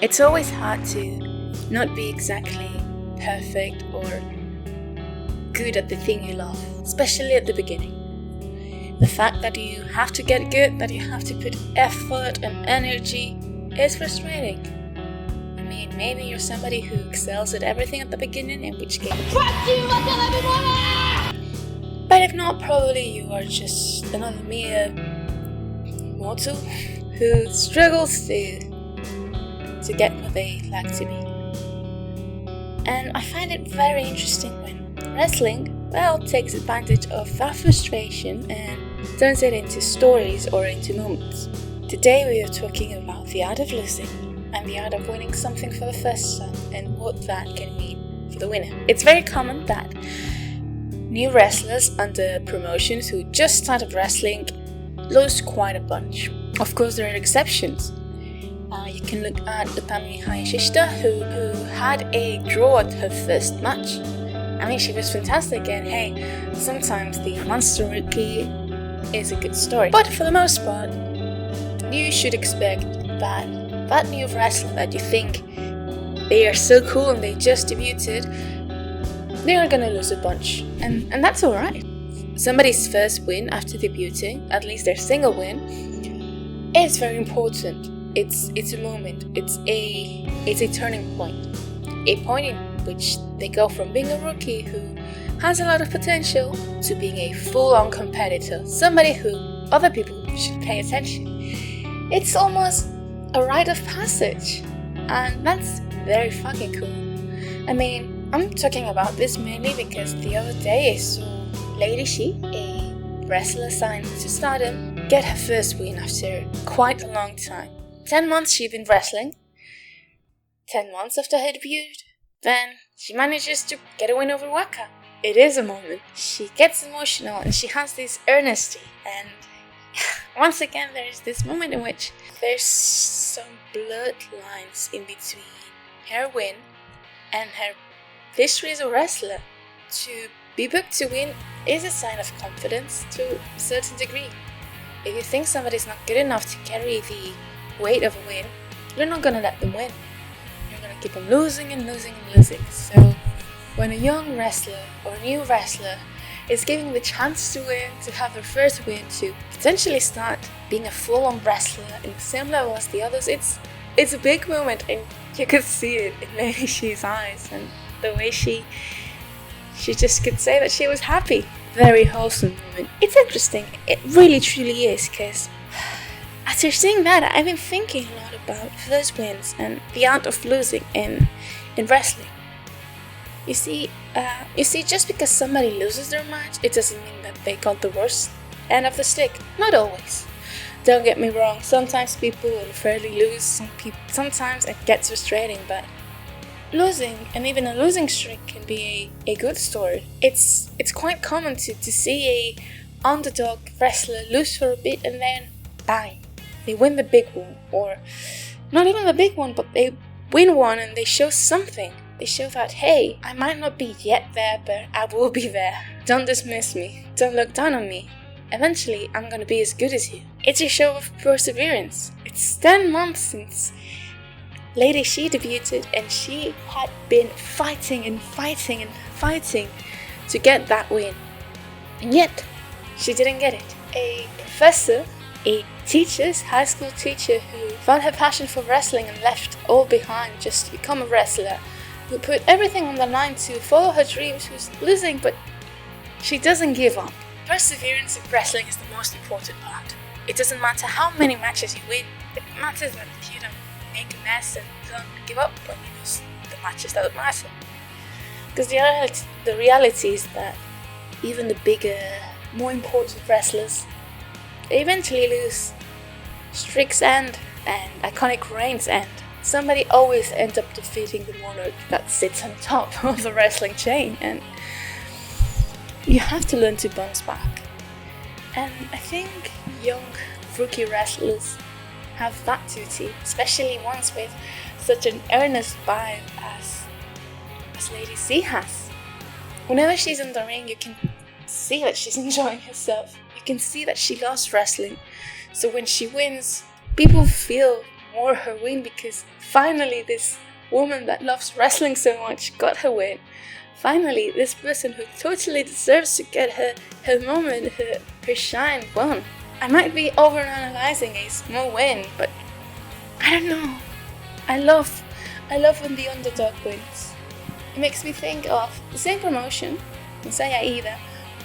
It's always hard to not be exactly perfect or good at the thing you love, especially at the beginning. The fact that you have to get good, that you have to put effort and energy is frustrating. I mean, maybe you're somebody who excels at everything at the beginning, in which case... But if not, probably you are just another mere mortal who struggles to get what they like to be. And I find it very interesting when wrestling, well, takes advantage of that frustration and turns it into stories or into moments. Today we are talking about the art of losing and the art of winning something for the first time and what that can mean for the winner. It's very common that new wrestlers under promotions who just started wrestling lose quite a bunch. Of course, there are exceptions. You can look at Utami Hayashishita, who had a draw at her first match. I mean, she was fantastic, and hey, sometimes the monster rookie is a good story. But for the most part, you should expect that new wrestler that you think they are so cool and they just debuted, they are gonna lose a bunch, and that's alright. Somebody's first win after debuting, at least their single win, is very important. It's a moment. It's a turning point. A point in which they go from being a rookie who has a lot of potential to being a full-on competitor, somebody who other people should pay attention. It's almost a rite of passage, and that's very fucking cool. I mean, I'm talking about this mainly because the other day I saw Lady Shi, a wrestler signed to Stardom, get her first win after quite a long time. 10 months she'd been wrestling. 10 months after her debut, then she manages to get a win over Waka. It is a moment. She gets emotional and she has this earnesty, and once again there is this moment in which there's some blurred lines in between her win and her history as a wrestler. To be booked to win is a sign of confidence to a certain degree. If you think somebody's not good enough to carry the weight of a win, you're not gonna let them win. You're gonna keep on losing and losing and losing. So when a young wrestler or a new wrestler is given the chance to win, to have their first win, to potentially start being a full-on wrestler in the same level as the others, it's a big moment, and you could see it in Lady Shi's eyes and the way she just could say that she was happy. Very wholesome moment. It's interesting. It really truly is, because after seeing that, I've been thinking a lot about first wins and the art of losing in wrestling. You see, just because somebody loses their match, it doesn't mean that they got the worst end of the stick. Not always. Don't get me wrong. Sometimes people unfairly lose. Sometimes it gets frustrating, but losing, and even a losing streak, can be a good story. It's quite common to see a underdog wrestler lose for a bit and then bang, they win the big one, or not even the big one, but they win one and they show something. They show that, hey, I might not be yet there, but I will be there. Don't dismiss me. Don't look down on me. Eventually, I'm gonna be as good as you. It's a show of perseverance. It's 10 months since Lady Shi debuted, and she had been fighting and fighting and fighting to get that win. And yet, she didn't get it. A professor, a high school teacher who found her passion for wrestling and left all behind just to become a wrestler, who put everything on the line to follow her dreams, who's losing, but she doesn't give up. Perseverance in wrestling is the most important part. It doesn't matter how many matches you win, it matters that you don't make a mess and don't give up when you lose the matches that don't matter. Because the reality is that even the bigger, more important wrestlers, they eventually lose. Streaks end, and iconic reigns end. Somebody always ends up defeating the monarch that sits on top of the wrestling chain, and you have to learn to bounce back. And I think young rookie wrestlers have that duty, especially ones with such an earnest vibe as Lady C has. Whenever she's in the ring, you can see that she's enjoying herself. You can see that she loves wrestling. So when she wins, people feel more her win, because finally this woman that loves wrestling so much got her win. Finally, this person who totally deserves to get her moment, her shine, won. I might be overanalyzing a small win, but I don't know. I love when the underdog wins. It makes me think of the same promotion, Saya Ida,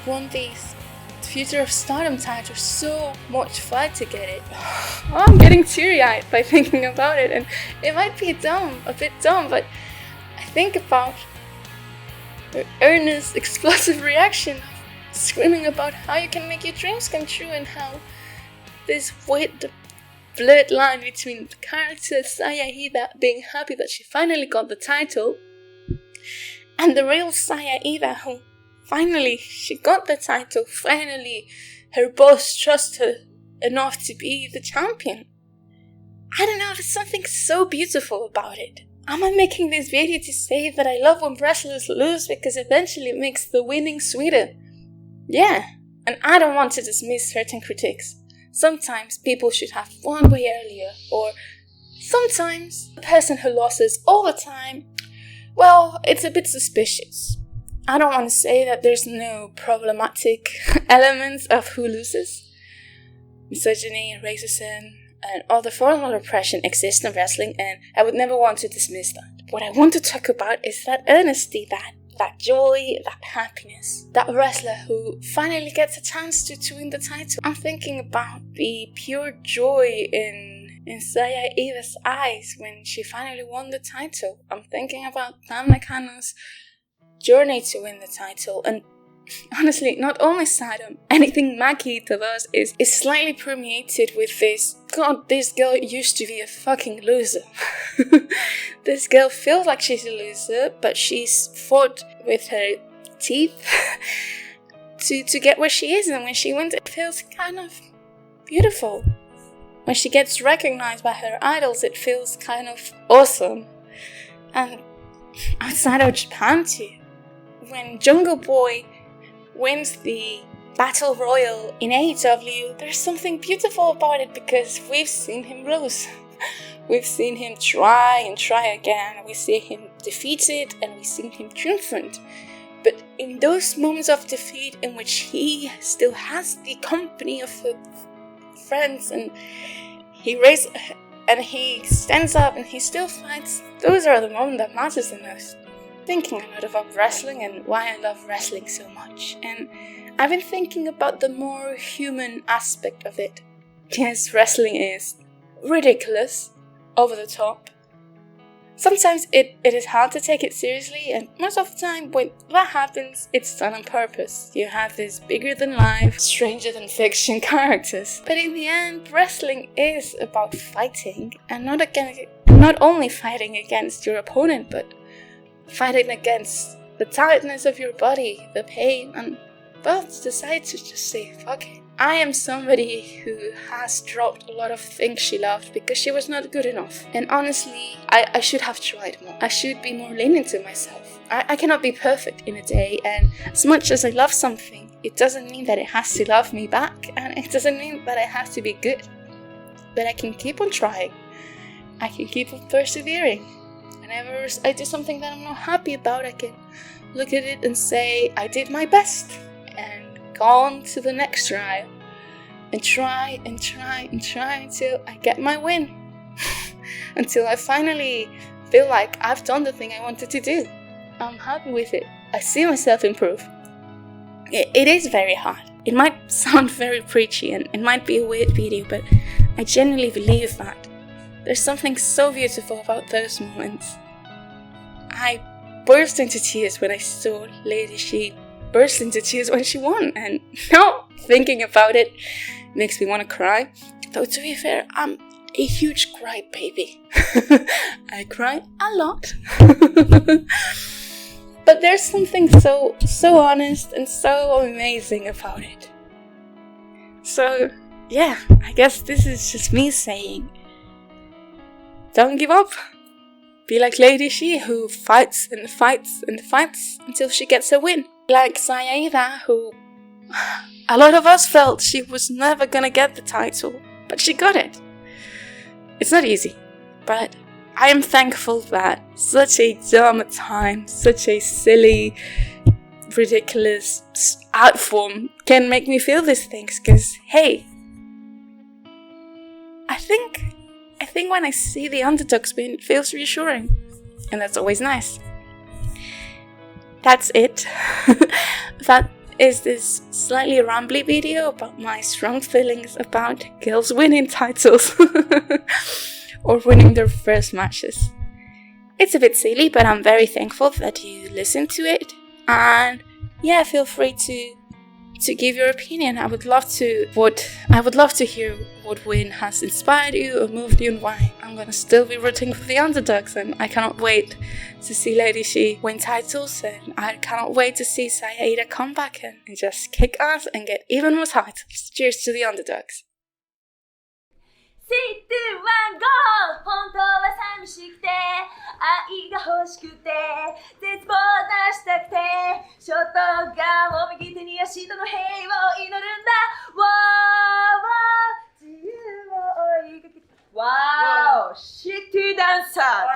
won these Future of Stardom title, so much fight to get it. Oh, I'm getting teary-eyed by thinking about it, and it might be a bit dumb, but I think about her earnest, explosive reaction, screaming about how you can make your dreams come true, and how this weird blurred line between the character Saya Ida being happy that she finally got the title, and the real Saya Ida who finally she got the title, finally her boss trusts her enough to be the champion. I don't know, there's something so beautiful about it. Am I making this video to say that I love when wrestlers lose because eventually it makes the winning sweeter? Yeah, and I don't want to dismiss certain critics. Sometimes people should have won way earlier, or sometimes the person who loses all the time, well, it's a bit suspicious. I don't want to say that there's no problematic elements of who loses. Misogyny, racism, and other forms of oppression exist in wrestling, and I would never want to dismiss that. What I want to talk about is that earnesty, that joy, that happiness. That wrestler who finally gets a chance to win the title. I'm thinking about the pure joy in Saya Ida's eyes when she finally won the title. I'm thinking about Tam Nakano's journey to win the title, and honestly, not only Saddam, anything Maki does is slightly permeated with this, God, this girl used to be a fucking loser. This girl feels like she's a loser, but she's fought with her teeth to get where she is, and when she wins it feels kind of beautiful. When she gets recognized by her idols, it feels kind of awesome. And outside of Japan too, when Jungle Boy wins the Battle Royal in AEW, there's something beautiful about it, because we've seen him lose. We've seen him try and try again. We see him defeated and we've seen him triumphant. But in those moments of defeat in which he still has the company of friends, and he stands up and he still fights, those are the moments that matters the most. Thinking a lot about wrestling and why I love wrestling so much, and I've been thinking about the more human aspect of it. Yes, wrestling is ridiculous, over the top. Sometimes it is hard to take it seriously, and most of the time when that happens, it's done on purpose. You have these bigger than life, stranger than fiction characters. But in the end, wrestling is about fighting, and not only fighting against your opponent, but fighting against the tiredness of your body, the pain, and well, decide to just say, fuck it. I am somebody who has dropped a lot of things she loved because she was not good enough. And honestly, I should have tried more. I should be more lenient to myself. I cannot be perfect in a day, and as much as I love something, it doesn't mean that it has to love me back, and it doesn't mean that I have to be good. But I can keep on trying. I can keep on persevering. Whenever I do something that I'm not happy about, I can look at it and say, I did my best, and go on to the next try, and try and try and try until I get my win. Until I finally feel like I've done the thing I wanted to do. I'm happy with it. I see myself improve. It is very hard. It might sound very preachy and it might be a weird video, but I genuinely believe that there's something so beautiful about those moments. I burst into tears when I saw Lady She burst into tears when she won, and now thinking about it makes me want to cry. Though to be fair, I'm a huge cry baby. I cry a lot. But there's something so honest and so amazing about it. So yeah, I guess this is just me saying, Don't give up. Be like Lady Shi, who fights and fights and fights until she gets a win. Like Sayaida, who a lot of us felt she was never gonna get the title, but she got it. It's not easy, but I am thankful that such a dumb time, such a silly, ridiculous art form can make me feel these things, because hey, I think when I see the underdogs win, it feels reassuring, and that's always nice. That's it. That is this slightly rambly video about my strong feelings about girls winning titles or winning their first matches. It's a bit silly, but I'm very thankful that you listened to it, and yeah, feel free to give your opinion. I would love to hear what win has inspired you or moved you and why. I'm gonna still be rooting for the underdogs, and I cannot wait to see Lady Shi win titles, and I cannot wait to see Sayaida come back and just kick ass and get even more titles. Cheers to the underdogs. 3, 2, 1, GO! 本当は寂しくて愛が欲しくて